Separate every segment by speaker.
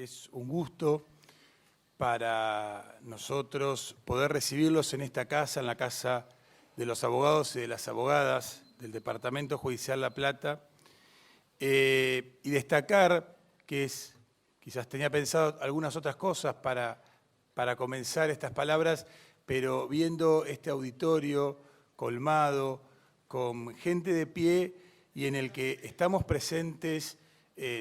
Speaker 1: Es un gusto para nosotros poder recibirlos en esta casa, en la Casa de los Abogados y de las Abogadas del Departamento Judicial La Plata, y destacar que quizás tenía pensado algunas otras cosas para comenzar estas palabras, pero viendo este auditorio colmado, con gente de pie y en el que estamos presentes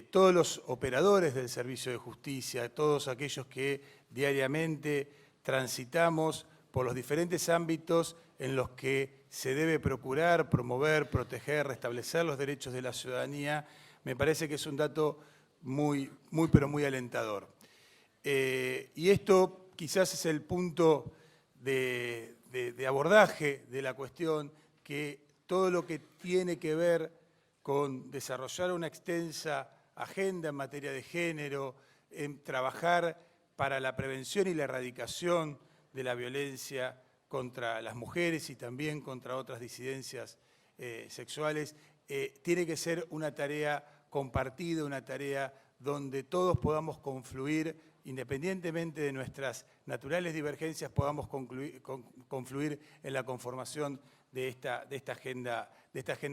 Speaker 1: todos los operadores del servicio de justicia, todos aquellos que diariamente transitamos por los diferentes ámbitos en los que se debe procurar, promover, proteger, restablecer los derechos de la ciudadanía, me parece que es un dato muy alentador. Y esto quizás es el punto de abordaje de la cuestión, que todo lo que tiene que ver con desarrollar una extensa agenda en materia de género, en trabajar para la prevención y la erradicación de la violencia contra las mujeres y también contra otras disidencias sexuales, tiene que ser una tarea compartida, una tarea donde todos podamos confluir, independientemente de nuestras naturales divergencias, podamos confluir en la conformación de esta agenda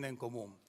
Speaker 1: en común.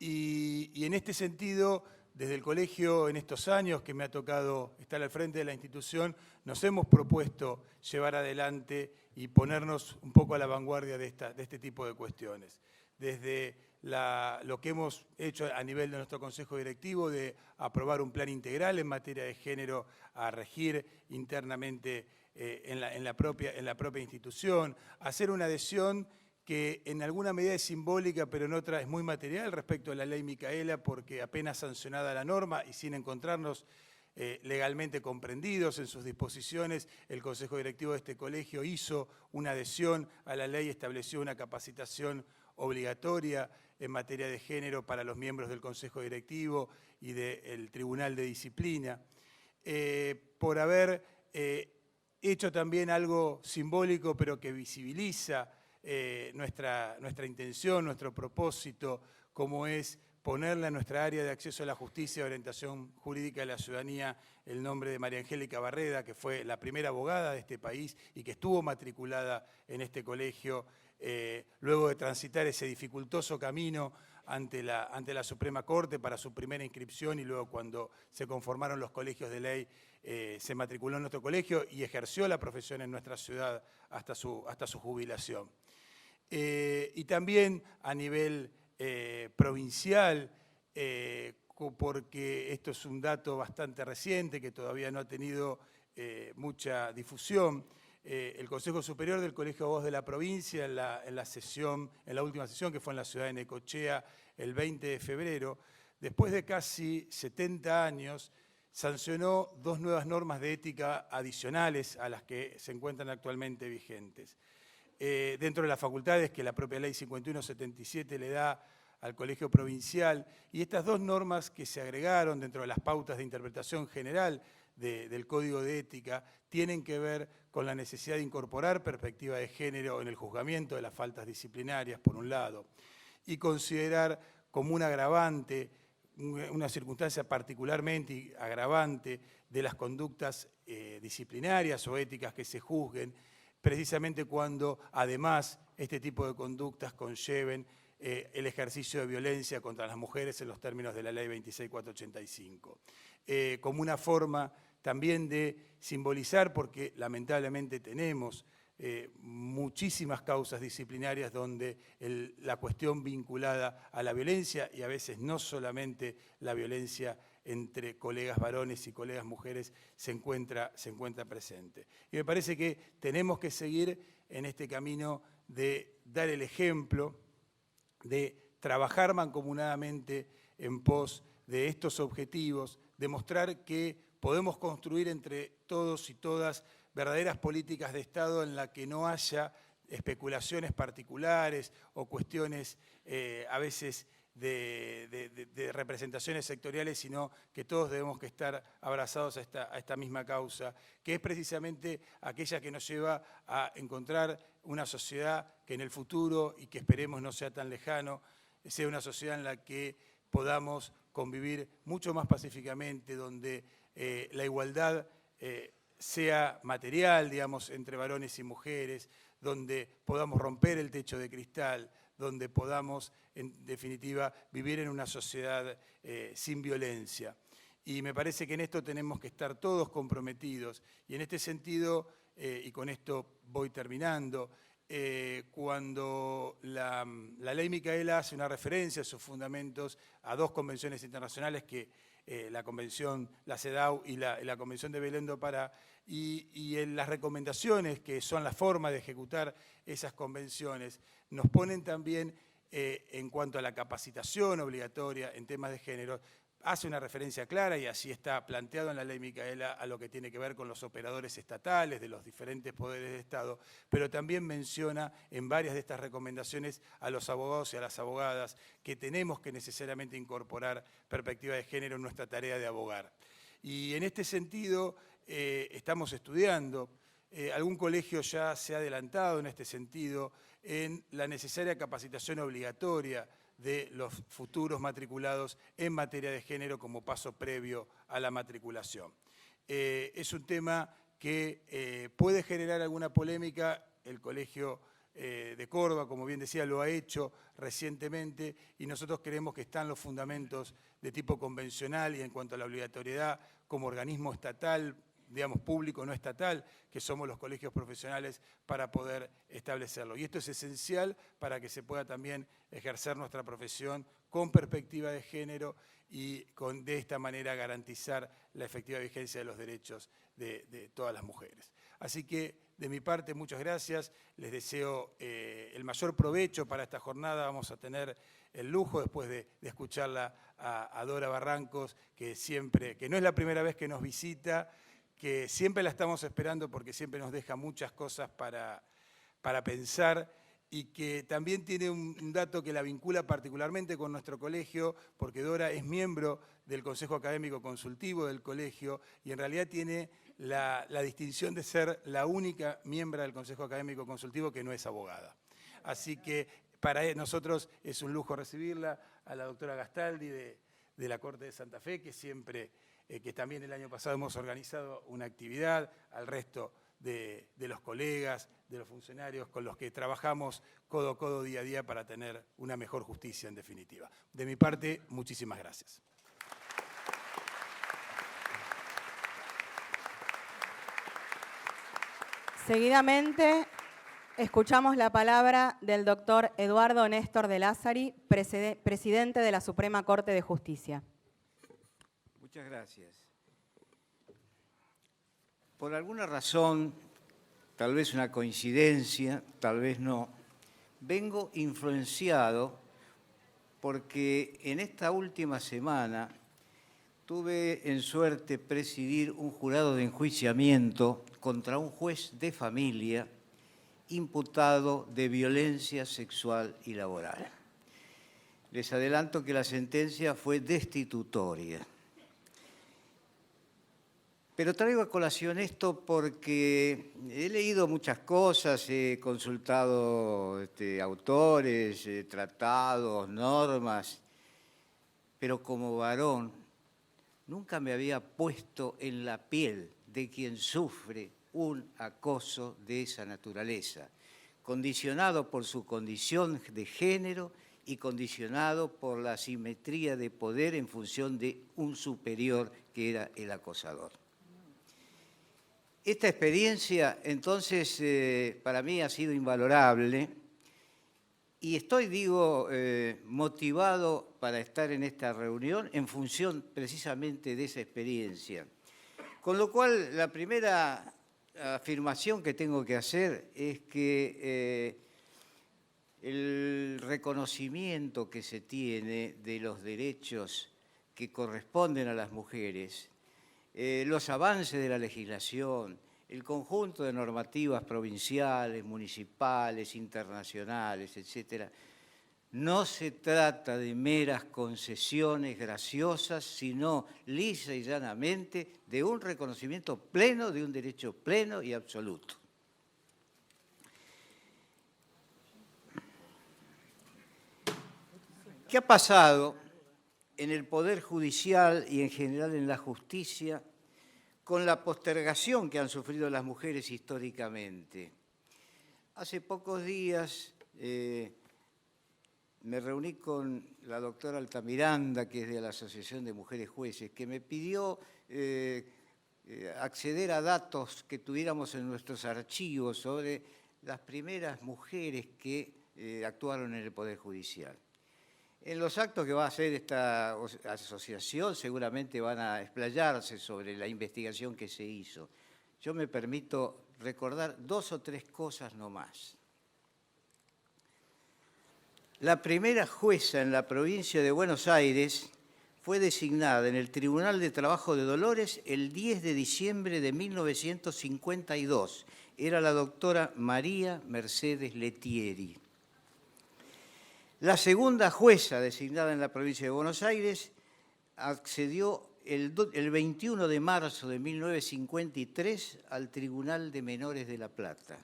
Speaker 1: Y en este sentido, desde el colegio, en estos años que me ha tocado estar al frente de la institución, nos hemos propuesto llevar adelante y ponernos un poco a la vanguardia de este tipo de cuestiones. Desde lo que hemos hecho a nivel de nuestro Consejo Directivo, de aprobar un plan integral en materia de género a regir internamente en la propia institución, hacer una adhesión que en alguna medida es simbólica, pero en otra es muy material respecto a la ley Micaela, porque apenas sancionada la norma y sin encontrarnos legalmente comprendidos en sus disposiciones, el Consejo Directivo de este colegio hizo una adhesión a la ley, estableció una capacitación obligatoria en materia de género para los miembros del Consejo Directivo y del Tribunal de Disciplina, por haber hecho también algo simbólico, pero que visibiliza nuestra intención, nuestro propósito, como es ponerle a nuestra área de acceso a la justicia y orientación jurídica de la ciudadanía el nombre de María Angélica Barreda, que fue la primera abogada de este país y que estuvo matriculada en este colegio, luego de transitar ese dificultoso camino ante la Suprema Corte para su primera inscripción y luego cuando se conformaron los colegios de ley, se matriculó en nuestro colegio y ejerció la profesión en nuestra ciudad hasta su jubilación. Y también a nivel provincial, porque esto es un dato bastante reciente que todavía no ha tenido mucha difusión. El Consejo Superior del Colegio de Abogados de la provincia, en la última sesión, que fue en la ciudad de Necochea el 20 de febrero, después de casi 70 años, sancionó 2 nuevas normas de ética adicionales a las que se encuentran actualmente vigentes. Dentro de las facultades que la propia Ley 5177 le da al Colegio Provincial, y estas 2 normas que se agregaron dentro de las pautas de interpretación general del Código de Ética tienen que ver con la necesidad de incorporar perspectiva de género en el juzgamiento de las faltas disciplinarias, por un lado, y considerar como un agravante, una circunstancia particularmente agravante de las conductas disciplinarias o éticas que se juzguen, precisamente cuando además este tipo de conductas conlleven el ejercicio de violencia contra las mujeres en los términos de la Ley 26485. Como una forma también de simbolizar, porque lamentablemente tenemos muchísimas causas disciplinarias donde la cuestión vinculada a la violencia, y a veces no solamente la violencia entre colegas varones y colegas mujeres, se encuentra presente. Y me parece que tenemos que seguir en este camino de dar el ejemplo, de trabajar mancomunadamente en pos de estos objetivos, demostrar que podemos construir entre todos y todas verdaderas políticas de Estado en las que no haya especulaciones particulares o cuestiones a veces de representaciones sectoriales, sino que todos debemos que estar abrazados a esta misma causa, que es precisamente aquella que nos lleva a encontrar una sociedad que en el futuro, y que esperemos no sea tan lejano, sea una sociedad en la que podamos convivir mucho más pacíficamente, donde la igualdad sea material, digamos, entre varones y mujeres, donde podamos romper el techo de cristal, donde podamos, en definitiva, vivir en una sociedad sin violencia. Y me parece que en esto tenemos que estar todos comprometidos. Y en este sentido, y con esto voy terminando, cuando la ley Micaela hace una referencia a sus fundamentos a dos convenciones internacionales que la convención, la CEDAW y la convención de Belém do Pará, y en las recomendaciones que son la forma de ejecutar esas convenciones, nos ponen también en cuanto a la capacitación obligatoria en temas de género, hace una referencia clara y así está planteado en la ley Micaela a lo que tiene que ver con los operadores estatales de los diferentes poderes de Estado, pero también menciona en varias de estas recomendaciones a los abogados y a las abogadas que tenemos que necesariamente incorporar perspectiva de género en nuestra tarea de abogar. Y en este sentido estamos estudiando, algún colegio ya se ha adelantado en este sentido, en la necesaria capacitación obligatoria de los futuros matriculados en materia de género como paso previo a la matriculación. Es un tema que puede generar alguna polémica. El Colegio de Córdoba, como bien decía, lo ha hecho recientemente y nosotros creemos que están los fundamentos de tipo convencional y en cuanto a la obligatoriedad como organismo estatal, digamos, público, no estatal, que somos los colegios profesionales para poder establecerlo. Y esto es esencial para que se pueda también ejercer nuestra profesión con perspectiva de género y de esta manera garantizar la efectiva vigencia de los derechos de todas las mujeres. Así que, de mi parte, muchas gracias. Les deseo el mayor provecho para esta jornada. Vamos a tener el lujo, después de escucharla a Dora Barrancos, que no es la primera vez que nos visita, que siempre la estamos esperando porque siempre nos deja muchas cosas para pensar y que también tiene un dato que la vincula particularmente con nuestro colegio, porque Dora es miembro del Consejo Académico Consultivo del colegio y en realidad tiene la distinción de ser la única miembro del Consejo Académico Consultivo que no es abogada. Así que para nosotros es un lujo recibirla, a la doctora Gastaldi de la Corte de Santa Fe, que siempre... que también el año pasado hemos organizado una actividad, al resto de los colegas, de los funcionarios con los que trabajamos codo a codo, día a día, para tener una mejor justicia en definitiva. De mi parte, muchísimas gracias.
Speaker 2: Seguidamente, escuchamos la palabra del doctor Eduardo Néstor de Lázari, presidente de la Suprema Corte de Justicia.
Speaker 3: Muchas gracias. Por alguna razón, tal vez una coincidencia, tal vez no, vengo influenciado porque en esta última semana tuve en suerte presidir un jurado de enjuiciamiento contra un juez de familia imputado de violencia sexual y laboral. Les adelanto que la sentencia fue destitutoria. Pero traigo a colación esto porque he leído muchas cosas, he consultado autores, tratados, normas, pero como varón nunca me había puesto en la piel de quien sufre un acoso de esa naturaleza, condicionado por su condición de género y condicionado por la asimetría de poder en función de un superior que era el acosador. Esta experiencia, entonces, para mí ha sido invalorable y estoy, motivado para estar en esta reunión en función precisamente de esa experiencia. Con lo cual, la primera afirmación que tengo que hacer es que el reconocimiento que se tiene de los derechos que corresponden a las mujeres, los avances de la legislación, el conjunto de normativas provinciales, municipales, internacionales, etcétera, no se trata de meras concesiones graciosas, sino lisa y llanamente de un reconocimiento pleno de un derecho pleno y absoluto. ¿Qué ha pasado en el Poder Judicial y en general en la justicia con la postergación que han sufrido las mujeres históricamente. Hace pocos días me reuní con la doctora Altamiranda, que es de la Asociación de Mujeres Jueces, que me pidió acceder a datos que tuviéramos en nuestros archivos sobre las primeras mujeres que actuaron en el Poder Judicial. En los actos que va a hacer esta asociación seguramente van a explayarse sobre la investigación que se hizo. Yo me permito recordar 2 o 3 cosas nomás. La primera jueza en la provincia de Buenos Aires fue designada en el Tribunal de Trabajo de Dolores el 10 de diciembre de 1952. Era la doctora María Mercedes Letieri. La segunda jueza designada en la provincia de Buenos Aires accedió el 21 de marzo de 1953 al Tribunal de Menores de La Plata.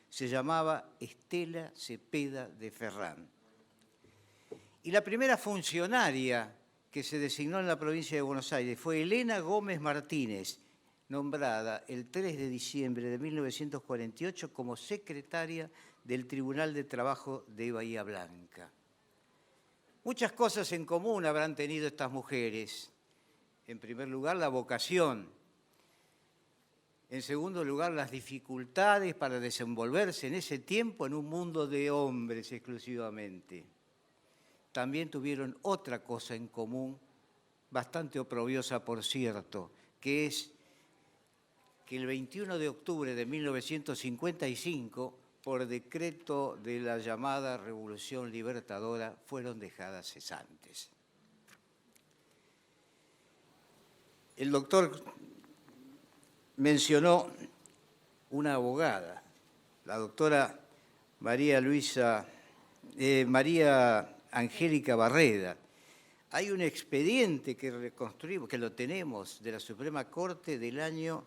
Speaker 3: Se llamaba Estela Cepeda de Ferrán. Y la primera funcionaria que se designó en la provincia de Buenos Aires fue Elena Gómez Martínez, nombrada el 3 de diciembre de 1948 como secretaria del Tribunal de Trabajo de Bahía Blanca. Muchas cosas en común habrán tenido estas mujeres. En primer lugar, la vocación. En segundo lugar, las dificultades para desenvolverse en ese tiempo en un mundo de hombres exclusivamente. También tuvieron otra cosa en común, bastante oprobiosa por cierto, que es que el 21 de octubre de 1955, por decreto de la llamada Revolución Libertadora, fueron dejadas cesantes. El doctor mencionó una abogada, la doctora María Angélica Barreda. Hay un expediente que reconstruimos, que lo tenemos, de la Suprema Corte del año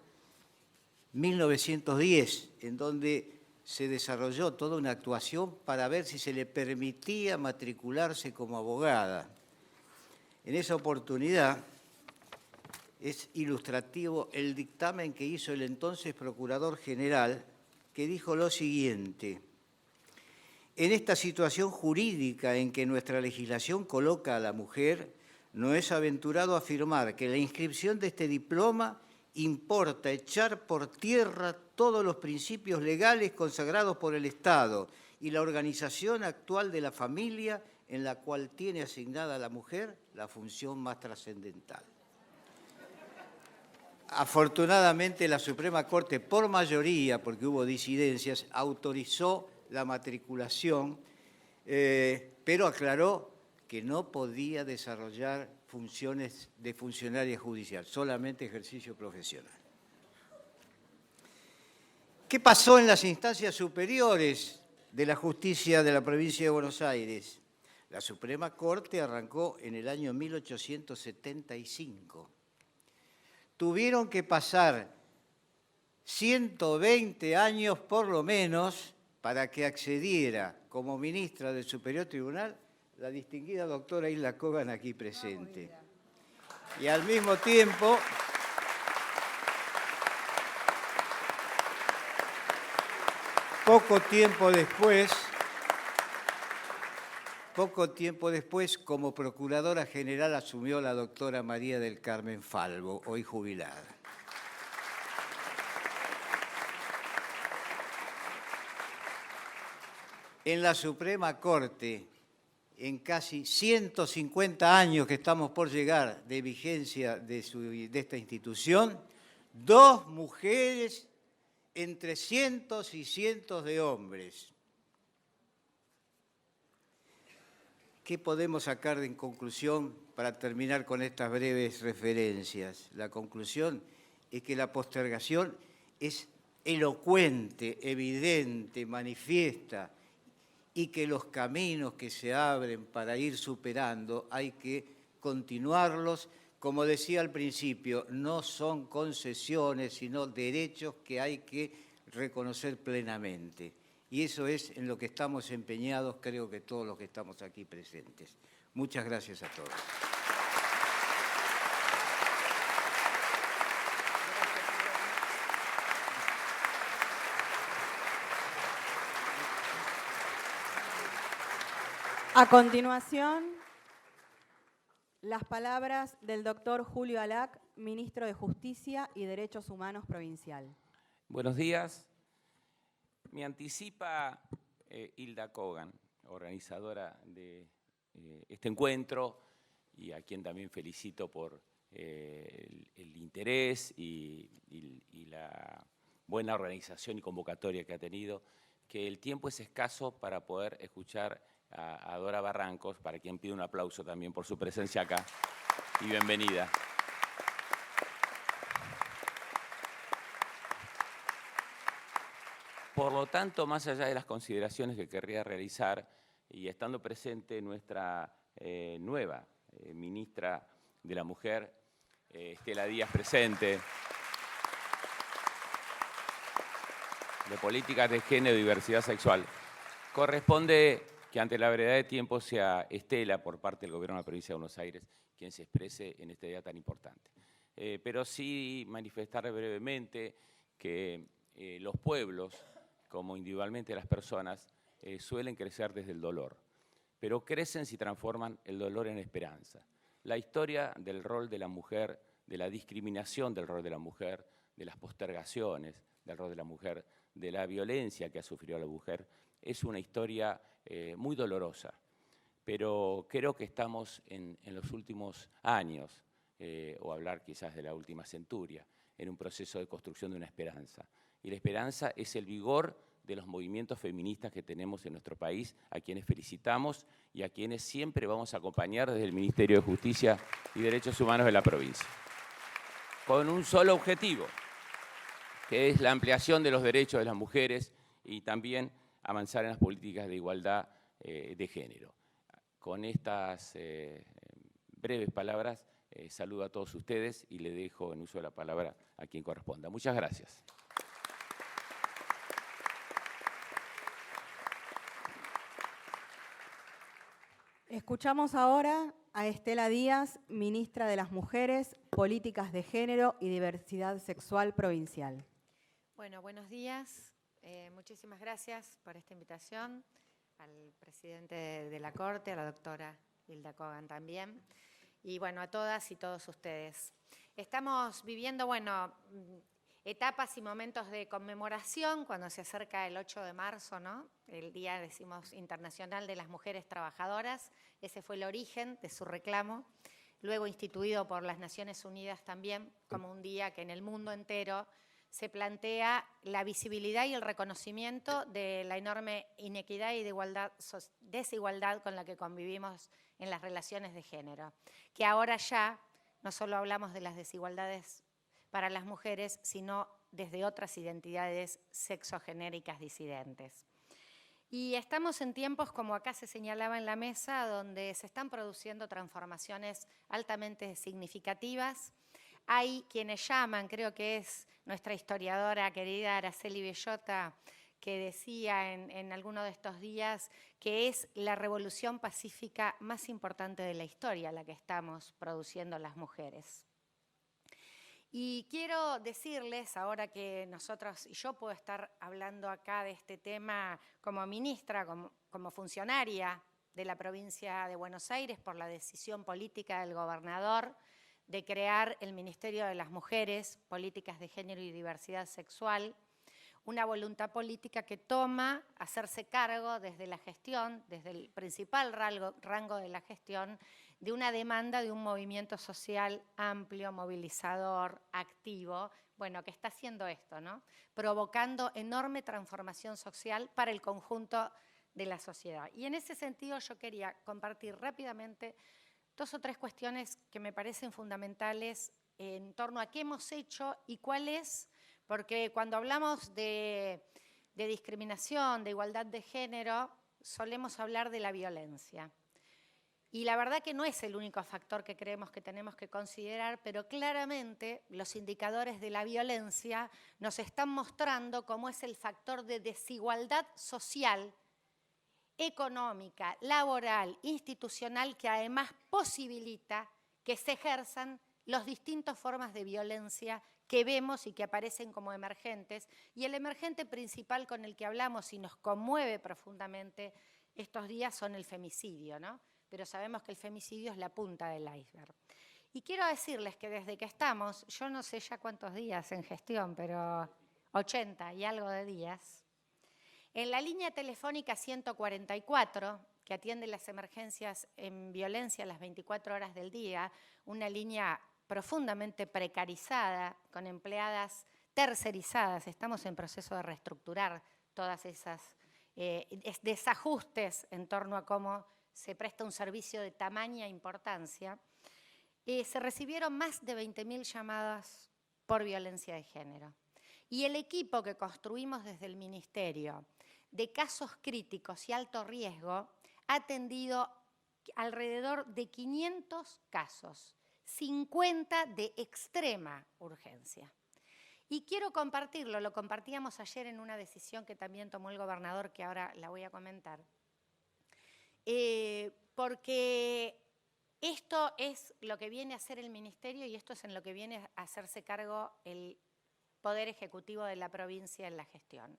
Speaker 3: 1910, en donde se desarrolló toda una actuación para ver si se le permitía matricularse como abogada. En esa oportunidad es ilustrativo el dictamen que hizo el entonces Procurador General, que dijo lo siguiente: en esta situación jurídica en que nuestra legislación coloca a la mujer, no es aventurado afirmar que la inscripción de este diploma importa echar por tierra todos los principios legales consagrados por el Estado y la organización actual de la familia en la cual tiene asignada a la mujer la función más trascendental. Afortunadamente, la Suprema Corte, por mayoría, porque hubo disidencias, autorizó la matriculación, pero aclaró que no podía desarrollar funciones de funcionaria judicial, solamente ejercicio profesional. ¿Qué pasó en las instancias superiores de la justicia de la provincia de Buenos Aires? La Suprema Corte arrancó en el año 1875. Tuvieron que pasar 120 años por lo menos para que accediera como ministra del Superior Tribunal la distinguida doctora Isla Kogan aquí presente. Y al mismo tiempo, poco tiempo después, como Procuradora General asumió la doctora María del Carmen Falvo, hoy jubilada. En la Suprema Corte, en casi 150 años que estamos por llegar de vigencia de esta institución, 2 mujeres entre cientos y cientos de hombres. ¿Qué podemos sacar en conclusión para terminar con estas breves referencias? La conclusión es que la postergación es elocuente, evidente, manifiesta, y que los caminos que se abren para ir superando hay que continuarlos. Como decía al principio, no son concesiones, sino derechos que hay que reconocer plenamente. Y eso es en lo que estamos empeñados, creo que todos los que estamos aquí presentes. Muchas gracias a todos.
Speaker 2: A continuación, las palabras del doctor Julio Alac, ministro de Justicia y Derechos Humanos provincial.
Speaker 4: Buenos días. Me anticipa Hilda Kogan, organizadora de este encuentro, y a quien también felicito por el interés y la buena organización y convocatoria que ha tenido, que el tiempo es escaso para poder escuchar a Dora Barrancos, para quien pido un aplauso también por su presencia acá, y bienvenida. Por lo tanto, más allá de las consideraciones que querría realizar, y estando presente nuestra nueva ministra de la Mujer, Estela Díaz presente, de Políticas de Género y Diversidad Sexual, corresponde que ante la brevedad de tiempo sea Estela, por parte del Gobierno de la Provincia de Buenos Aires, quien se exprese en este día tan importante. Pero sí manifestar brevemente que los pueblos, como individualmente las personas, suelen crecer desde el dolor, pero crecen si transforman el dolor en esperanza. La historia del rol de la mujer, de la discriminación del rol de la mujer, de las postergaciones del rol de la mujer, de la violencia que ha sufrido la mujer, es una historia muy dolorosa, pero creo que estamos en los últimos años, o hablar quizás de la última centuria, en un proceso de construcción de una esperanza. Y la esperanza es el vigor de los movimientos feministas que tenemos en nuestro país, a quienes felicitamos y a quienes siempre vamos a acompañar desde el Ministerio de Justicia y Derechos Humanos de la provincia, con un solo objetivo, que es la ampliación de los derechos de las mujeres y también avanzar en las políticas de igualdad de género. Con estas breves palabras, saludo a todos ustedes y le dejo en uso de la palabra a quien corresponda. Muchas gracias.
Speaker 2: Escuchamos ahora a Estela Díaz, ministra de las Mujeres, Políticas de Género y Diversidad Sexual provincial.
Speaker 5: Bueno, buenos días. Muchísimas gracias por esta invitación, al presidente de la Corte, a la doctora Hilda Kogan también, y bueno, a todas y todos ustedes. Estamos viviendo, bueno, etapas y momentos de conmemoración cuando se acerca el 8 de marzo, ¿no? El Día, decimos, Internacional de las Mujeres Trabajadoras. Ese fue el origen de su reclamo, luego instituido por las Naciones Unidas también como un día que en el mundo entero se plantea la visibilidad y el reconocimiento de la enorme inequidad y desigualdad con la que convivimos en las relaciones de género, que ahora ya no solo hablamos de las desigualdades para las mujeres, sino desde otras identidades sexogenéricas disidentes. Y estamos en tiempos, como acá se señalaba en la mesa, donde se están produciendo transformaciones altamente significativas. Hay quienes llaman, creo que es nuestra historiadora querida Araceli Bellota, que decía en alguno de estos días que es la revolución pacífica más importante de la historia la que estamos produciendo las mujeres. Y quiero decirles, ahora que nosotros y yo puedo estar hablando acá de este tema como ministra, como funcionaria de la provincia de Buenos Aires por la decisión política del gobernador de crear el Ministerio de las Mujeres, Políticas de Género y Diversidad Sexual, una voluntad política que toma hacerse cargo desde la gestión, desde el principal rango de la gestión, de una demanda de un movimiento social amplio, movilizador, activo, bueno, que está haciendo esto, ¿no? Provocando enorme transformación social para el conjunto de la sociedad. Y en ese sentido yo quería compartir rápidamente 2 o 3 cuestiones que me parecen fundamentales en torno a qué hemos hecho y cuál es, porque cuando hablamos de discriminación, de igualdad de género, solemos hablar de la violencia. Y la verdad que no es el único factor que creemos que tenemos que considerar, pero claramente los indicadores de la violencia nos están mostrando cómo es el factor de desigualdad social, económica, laboral, institucional, que además posibilita que se ejerzan las distintas formas de violencia que vemos y que aparecen como emergentes. Y el emergente principal con el que hablamos y nos conmueve profundamente estos días son el femicidio, ¿no? Pero sabemos que el femicidio es la punta del iceberg. Y quiero decirles que desde que estamos, yo no sé ya cuántos días en gestión, pero 80 y algo de días, en la línea telefónica 144, que atiende las emergencias en violencia las 24 horas del día, una línea profundamente precarizada, con empleadas tercerizadas, estamos en proceso de reestructurar todas esas desajustes en torno a cómo se presta un servicio de tamaña importancia, se recibieron más de 20.000 llamadas por violencia de género. Y el equipo que construimos desde el Ministerio de casos críticos y alto riesgo ha atendido alrededor de 500 casos, 50 de extrema urgencia. Y quiero compartirlo, lo compartíamos ayer en una decisión que también tomó el gobernador, que ahora la voy a comentar, porque esto es lo que viene a hacer el Ministerio y esto es en lo que viene a hacerse cargo el Poder Ejecutivo de la provincia en la gestión.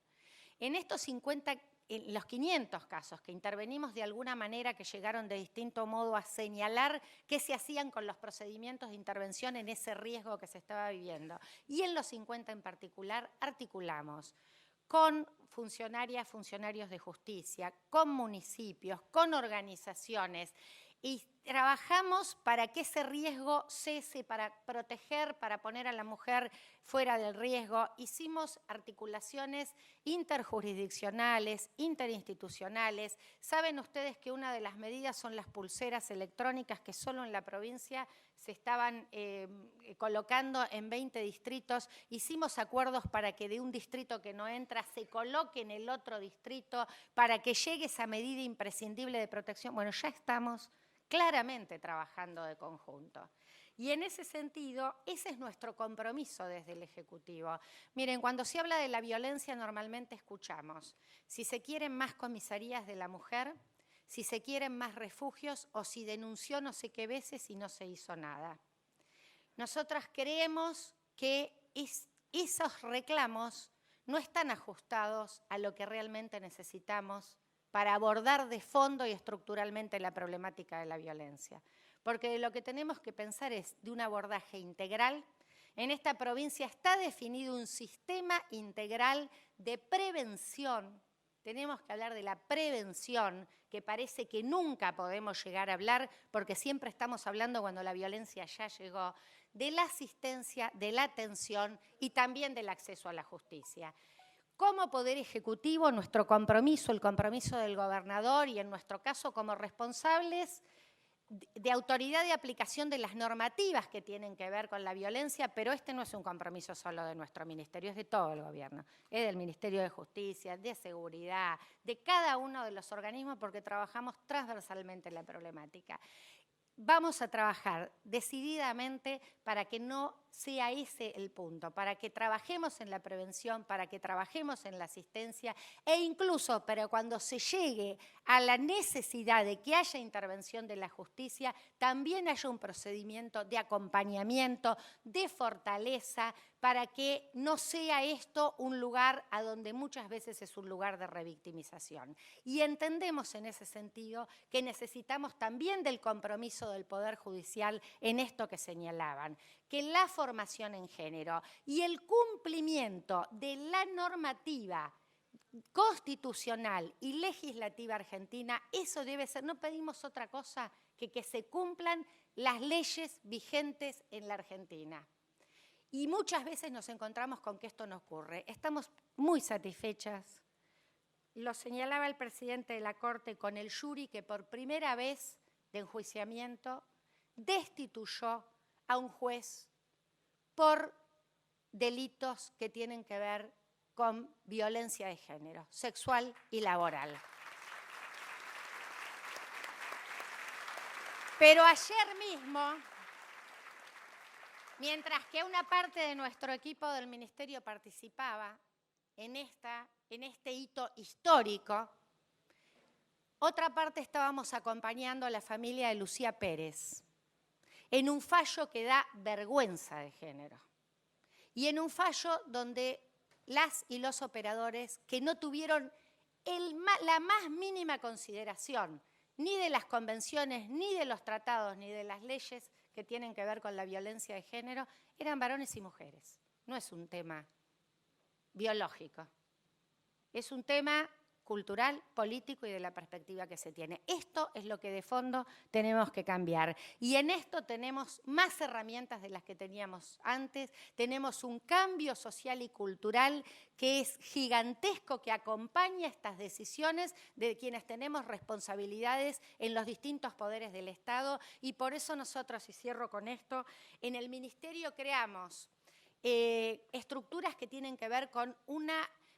Speaker 5: En estos 50, en los 500 casos que intervenimos de alguna manera, que llegaron de distinto modo a señalar qué se hacían con los procedimientos de intervención en ese riesgo que se estaba viviendo. Y en los 50 en particular articulamos con funcionarias, funcionarios de justicia, con municipios, con organizaciones, y trabajamos para que ese riesgo cese, para proteger, para poner a la mujer fuera del riesgo. Hicimos articulaciones interjurisdiccionales, interinstitucionales. Saben ustedes que una de las medidas son las pulseras electrónicas que solo en la provincia se estaban colocando en 20 distritos. Hicimos acuerdos para que de un distrito que no entra se coloque en el otro distrito, para que llegue esa medida imprescindible de protección. Bueno, ya estamos claramente trabajando de conjunto. Y en ese sentido, ese es nuestro compromiso desde el Ejecutivo. Miren, cuando se habla de la violencia normalmente escuchamos si se quieren más comisarías de la mujer, si se quieren más refugios o si denunció no sé qué veces y no se hizo nada. Nosotras creemos que esos reclamos no están ajustados a lo que realmente necesitamos para abordar de fondo y estructuralmente la problemática de la violencia. Porque lo que tenemos que pensar es de un abordaje integral. En esta provincia está definido un sistema integral de prevención. Tenemos que hablar de la prevención, que parece que nunca podemos llegar a hablar, porque siempre estamos hablando cuando la violencia ya llegó, de la asistencia, de la atención y también del acceso a la justicia. Como Poder Ejecutivo, nuestro compromiso, el compromiso del gobernador y en nuestro caso como responsables de autoridad de aplicación de las normativas que tienen que ver con la violencia, pero este no es un compromiso solo de nuestro ministerio, es de todo el gobierno, es del Ministerio de Justicia, de Seguridad, de cada uno de los organismos porque trabajamos transversalmente en la problemática. Vamos a trabajar decididamente para que no sea ese el punto, para que trabajemos en la prevención, para que trabajemos en la asistencia e incluso para cuando se llegue a la necesidad de que haya intervención de la justicia, también haya un procedimiento de acompañamiento, de fortaleza, para que no sea esto un lugar a donde muchas veces es un lugar de revictimización. Y entendemos en ese sentido que necesitamos también del compromiso del Poder Judicial en esto que señalaban, que la formación en género y el cumplimiento de la normativa constitucional y legislativa argentina, eso debe ser, no pedimos otra cosa que se cumplan las leyes vigentes en la Argentina. Y muchas veces nos encontramos con que esto no ocurre. Estamos muy satisfechas, lo señalaba el presidente de la Corte, con el jury que por primera vez de enjuiciamiento destituyó a un juez por delitos que tienen que ver con violencia de género, sexual y laboral. Pero ayer mismo, mientras que una parte de nuestro equipo del Ministerio participaba en este hito histórico, otra parte estábamos acompañando a la familia de Lucía Pérez en un fallo que da vergüenza de género y en un fallo donde las y los operadores que no tuvieron la más mínima consideración, ni de las convenciones, ni de los tratados, ni de las leyes que tienen que ver con la violencia de género, eran varones y mujeres. No es un tema biológico, es un tema cultural, político y de la perspectiva que se tiene. Esto es lo que de fondo tenemos que cambiar. Y en esto tenemos más herramientas de las que teníamos antes, tenemos un cambio social y cultural que es gigantesco, que acompaña estas decisiones de quienes tenemos responsabilidades en los distintos poderes del Estado, y por eso nosotros, y cierro con esto, en el Ministerio creamos estructuras que tienen que ver con un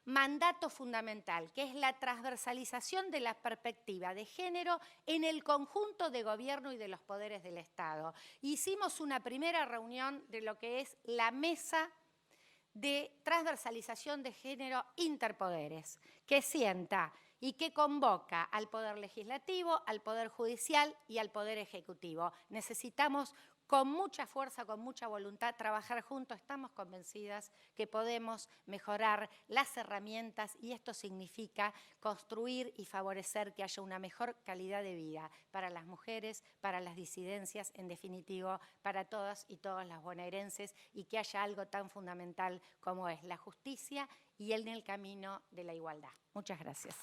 Speaker 5: mandato fundamental, que es la transversalización de la perspectiva de género en el conjunto de gobierno y de los poderes del Estado. Hicimos una primera reunión de lo que es la mesa de transversalización de género interpoderes, que sienta y que convoca al Poder Legislativo, al Poder Judicial y al Poder Ejecutivo. Necesitamos con mucha fuerza, con mucha voluntad, trabajar juntos. Estamos convencidas que podemos mejorar las herramientas y esto significa construir y favorecer que haya una mejor calidad de vida para las mujeres, para las disidencias, en definitivo, para todas y todos los bonaerenses, y que haya algo tan fundamental como es la justicia y en el camino de la igualdad. Muchas gracias.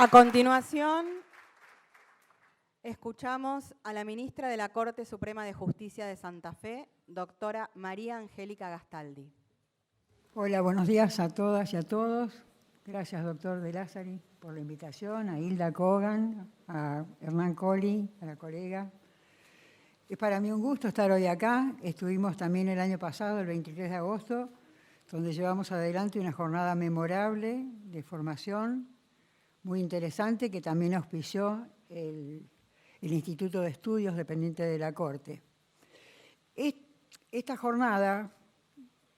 Speaker 2: A continuación, escuchamos a la ministra de la Corte Suprema de Justicia de Santa Fe, doctora María Angélica Gastaldi.
Speaker 6: Hola, buenos días a todas y a todos. Gracias, doctor De Lázari, por la invitación, a Hilda Kogan, a Hernán Colli, a la colega. Es para mí un gusto estar hoy acá. Estuvimos también el año pasado, el 23 de agosto, donde llevamos adelante una jornada memorable de formación muy interesante que también auspició el Instituto de Estudios dependiente de la Corte. Esta jornada,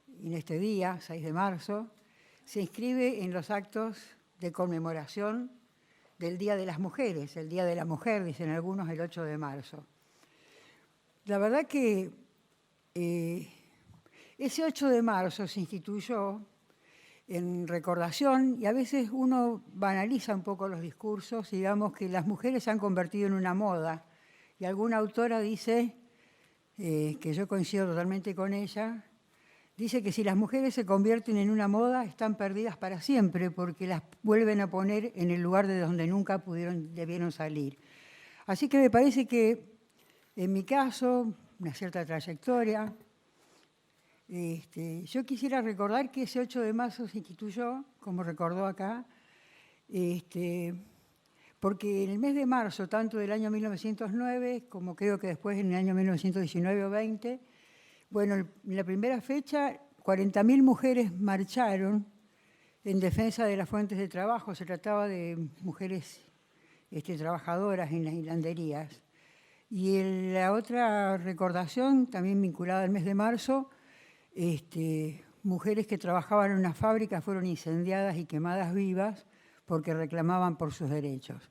Speaker 6: en este día, 6 de marzo, se inscribe en los actos de conmemoración del Día de las Mujeres. El Día de la Mujer, dicen algunos, el 8 de marzo. La verdad que ese 8 de marzo se instituyó en recordación, y a veces uno banaliza un poco los discursos, y digamos que las mujeres se han convertido en una moda. Y alguna autora dice, que yo coincido totalmente con ella, dice que si las mujeres se convierten en una moda, están perdidas para siempre, porque las vuelven a poner en el lugar de donde nunca debieron salir. Así que me parece que, en mi caso, una cierta trayectoria, yo quisiera recordar que ese 8 de marzo se instituyó, como recordó acá, porque en el mes de marzo, tanto del año 1909, como creo que después en el año 1919 o 20, bueno, en la primera fecha, 40.000 mujeres marcharon en defensa de las fuentes de trabajo. Se trataba de mujeres trabajadoras en las hilanderías. Y en la otra recordación, también vinculada al mes de marzo, mujeres que trabajaban en una fábrica fueron incendiadas y quemadas vivas porque reclamaban por sus derechos.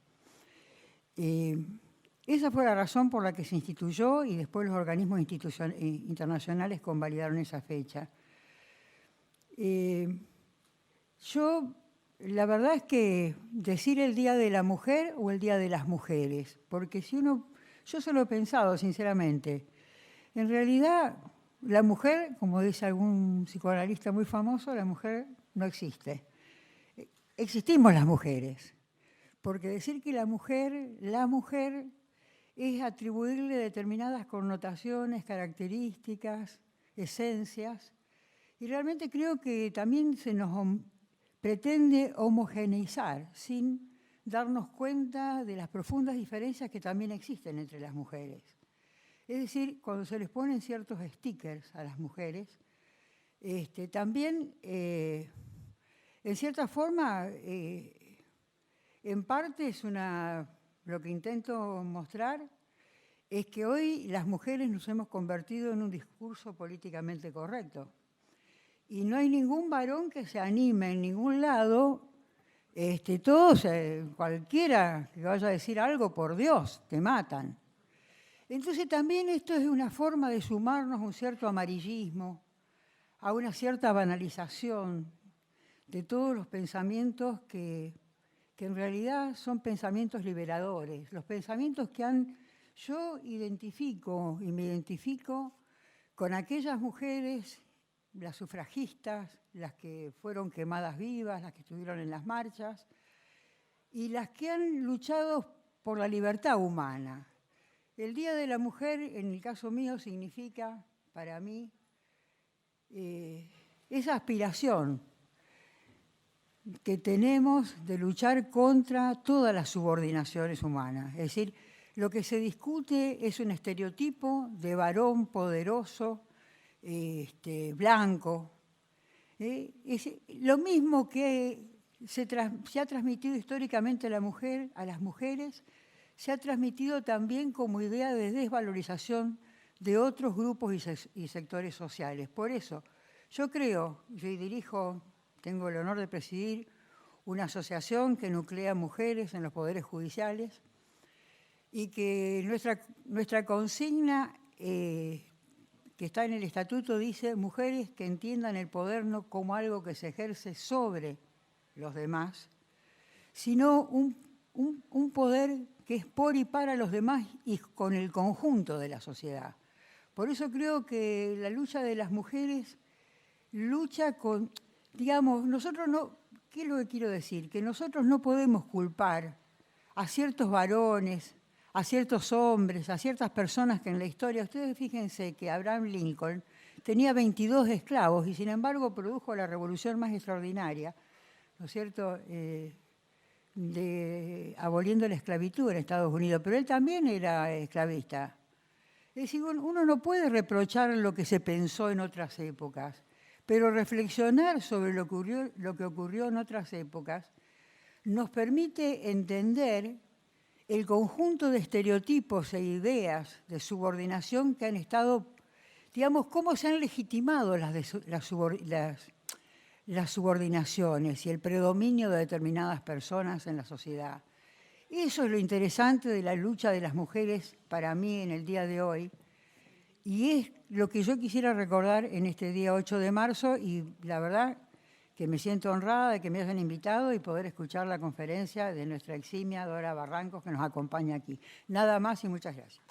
Speaker 6: Esa fue la razón por la que se instituyó, y después los organismos internacionales convalidaron esa fecha. La verdad es que decir el Día de la Mujer o el Día de las Mujeres, porque yo solo he pensado sinceramente, en realidad la mujer, como dice algún psicoanalista muy famoso, la mujer no existe. Existimos las mujeres, porque decir que la mujer es atribuirle determinadas connotaciones, características, esencias, y realmente creo que también se nos pretende homogeneizar sin darnos cuenta de las profundas diferencias que también existen entre las mujeres. Es decir, cuando se les ponen ciertos stickers a las mujeres, también, en cierta forma, en parte lo que intento mostrar es que hoy las mujeres nos hemos convertido en un discurso políticamente correcto. Y no hay ningún varón que se anime en ningún lado, cualquiera que vaya a decir algo, por Dios, te matan. Entonces también esto es una forma de sumarnos a un cierto amarillismo, a una cierta banalización de todos los pensamientos que en realidad son pensamientos liberadores, los pensamientos que yo identifico y me identifico con aquellas mujeres, las sufragistas, las que fueron quemadas vivas, las que estuvieron en las marchas, y las que han luchado por la libertad humana. El Día de la Mujer, en el caso mío, significa para mí esa aspiración que tenemos de luchar contra todas las subordinaciones humanas. Es decir, lo que se discute es un estereotipo de varón poderoso, blanco. Es lo mismo que se ha transmitido históricamente a las mujeres, se ha transmitido también como idea de desvalorización de otros grupos y sectores sociales. Por eso, yo tengo el honor de presidir una asociación que nuclea mujeres en los poderes judiciales y que nuestra consigna que está en el estatuto dice mujeres que entiendan el poder no como algo que se ejerce sobre los demás, sino un poder que es por y para los demás y con el conjunto de la sociedad. Por eso creo que la lucha de las mujeres lucha con, digamos, ¿qué es lo que quiero decir? Que nosotros no podemos culpar a ciertos varones, a ciertos hombres, a ciertas personas que en la historia, ustedes fíjense que Abraham Lincoln tenía 22 esclavos y sin embargo produjo la revolución más extraordinaria, ¿no es cierto?, aboliendo la esclavitud en Estados Unidos, pero él también era esclavista. Es decir, uno no puede reprochar lo que se pensó en otras épocas, pero reflexionar sobre lo que ocurrió en otras épocas nos permite entender el conjunto de estereotipos e ideas de subordinación que han estado, digamos, cómo se han legitimado las subordinaciones y el predominio de determinadas personas en la sociedad. Eso es lo interesante de la lucha de las mujeres para mí en el día de hoy y es lo que yo quisiera recordar en este día 8 de marzo y la verdad que me siento honrada de que me hayan invitado y poder escuchar la conferencia de nuestra eximia Dora Barrancos que nos acompaña aquí. Nada más y muchas gracias.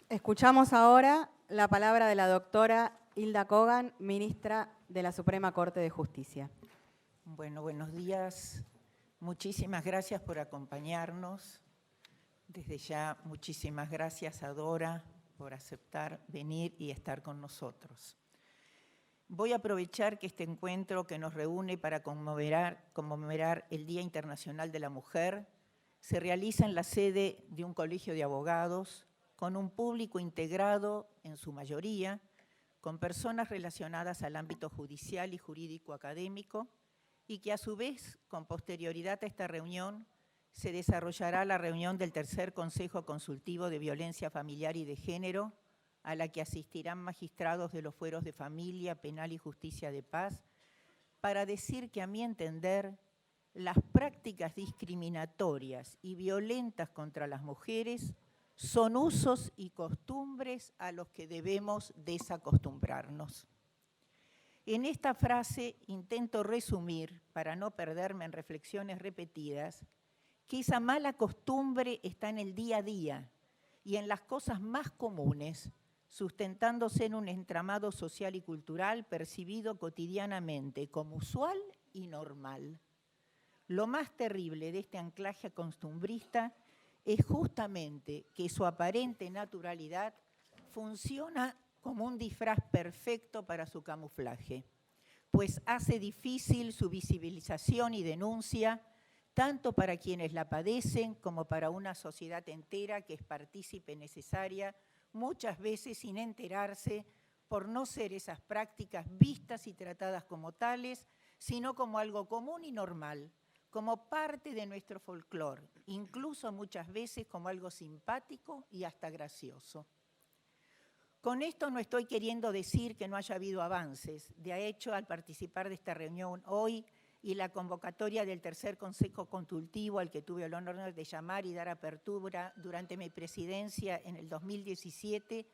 Speaker 2: Escuchamos ahora la palabra de la doctora Hilda Kogan, ministra de la Suprema Corte de Justicia.
Speaker 7: Bueno, buenos días. Muchísimas gracias por acompañarnos. Desde ya, muchísimas gracias a Dora por aceptar venir y estar con nosotros. Voy a aprovechar que este encuentro que nos reúne para conmemorar el Día Internacional de la Mujer se realiza en la sede de un colegio de abogados con un público integrado en su mayoría, con personas relacionadas al ámbito judicial y jurídico académico, y que a su vez, con posterioridad a esta reunión, se desarrollará la reunión del Tercer Consejo Consultivo de Violencia Familiar y de Género, a la que asistirán magistrados de los fueros de Familia, Penal y Justicia de Paz, para decir que, a mi entender, las prácticas discriminatorias y violentas contra las mujeres son usos y costumbres a los que debemos desacostumbrarnos. En esta frase intento resumir, para no perderme en reflexiones repetidas, que esa mala costumbre está en el día a día y en las cosas más comunes, sustentándose en un entramado social y cultural percibido cotidianamente como usual y normal. Lo más terrible de este anclaje costumbrista es justamente que su aparente naturalidad funciona como un disfraz perfecto para su camuflaje, pues hace difícil su visibilización y denuncia, tanto para quienes la padecen como para una sociedad entera que es partícipe necesaria, muchas veces sin enterarse por no ser esas prácticas vistas y tratadas como tales, sino como algo común y normal, como parte de nuestro folclore, incluso muchas veces como algo simpático y hasta gracioso. Con esto no estoy queriendo decir que no haya habido avances. De hecho, al participar de esta reunión hoy y la convocatoria del tercer Consejo Consultivo, al que tuve el honor de llamar y dar apertura durante mi presidencia en el 2017,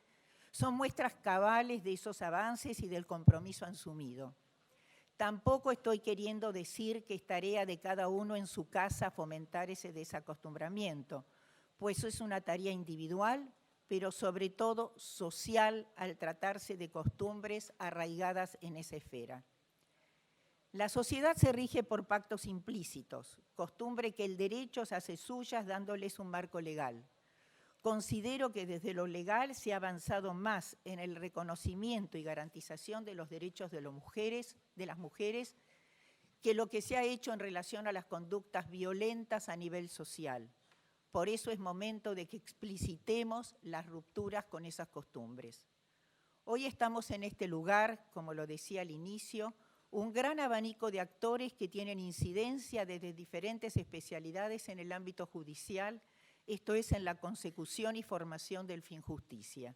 Speaker 7: son muestras cabales de esos avances y del compromiso asumido. Tampoco estoy queriendo decir que es tarea de cada uno en su casa fomentar ese desacostumbramiento, pues eso es una tarea individual, pero sobre todo social al tratarse de costumbres arraigadas en esa esfera. La sociedad se rige por pactos implícitos, costumbre que el derecho se hace suyas dándoles un marco legal. Considero que desde lo legal se ha avanzado más en el reconocimiento y garantización de los derechos de las mujeres, que lo que se ha hecho en relación a las conductas violentas a nivel social. Por eso es momento de que explicitemos las rupturas con esas costumbres. Hoy estamos en este lugar, como lo decía al inicio, un gran abanico de actores que tienen incidencia desde diferentes especialidades en el ámbito judicial, esto es, en la consecución y formación del fin justicia.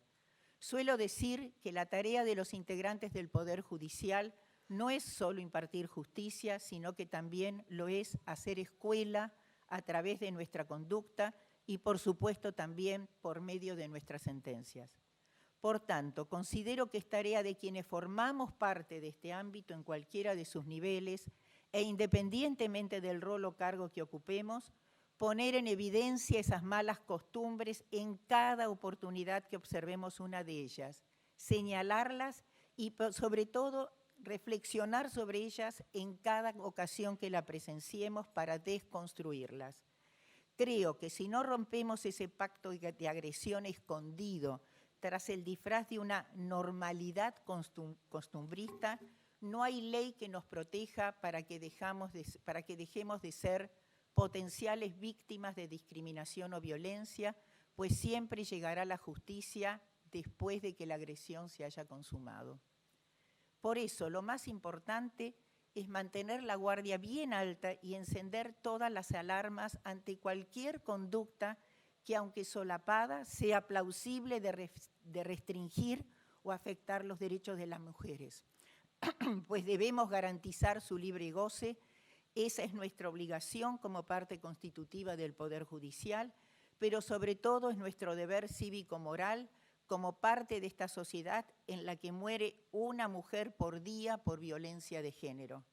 Speaker 7: Suelo decir que la tarea de los integrantes del Poder Judicial no es solo impartir justicia, sino que también lo es hacer escuela a través de nuestra conducta y, por supuesto, también por medio de nuestras sentencias. Por tanto, considero que es tarea de quienes formamos parte de este ámbito en cualquiera de sus niveles e independientemente del rol o cargo que ocupemos, poner en evidencia esas malas costumbres en cada oportunidad que observemos una de ellas, señalarlas y, sobre todo, reflexionar sobre ellas en cada ocasión que la presenciemos para desconstruirlas. Creo que si no rompemos ese pacto de agresión escondido tras el disfraz de una normalidad costumbrista, no hay ley que nos proteja para que dejemos de ser potenciales víctimas de discriminación o violencia, pues siempre llegará la justicia después de que la agresión se haya consumado. Por eso, lo más importante es mantener la guardia bien alta y encender todas las alarmas ante cualquier conducta que, aunque solapada, sea plausible de restringir o afectar los derechos de las mujeres. Pues debemos garantizar su libre goce. Esa es nuestra obligación como parte constitutiva del Poder Judicial, pero sobre todo es nuestro deber cívico-moral como parte de esta sociedad en la que muere una mujer por día por violencia de género.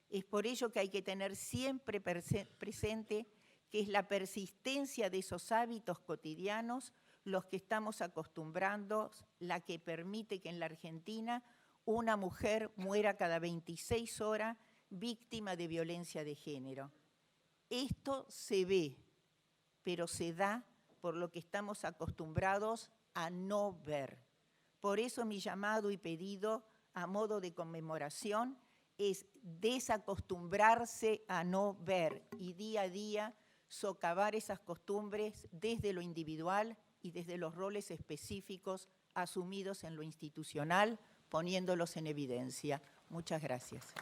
Speaker 7: Es por ello que hay que tener siempre presente que es la persistencia de esos hábitos cotidianos los que estamos acostumbrando, la que permite que en la Argentina una mujer muera cada 26 horas víctima de violencia de género. Esto se ve, pero se da por lo que estamos acostumbrados a no ver. Por eso mi llamado y pedido a modo de conmemoración es desacostumbrarse a no ver y día a día socavar esas costumbres desde lo individual y desde los roles específicos asumidos en lo institucional, poniéndolos en evidencia. Muchas gracias.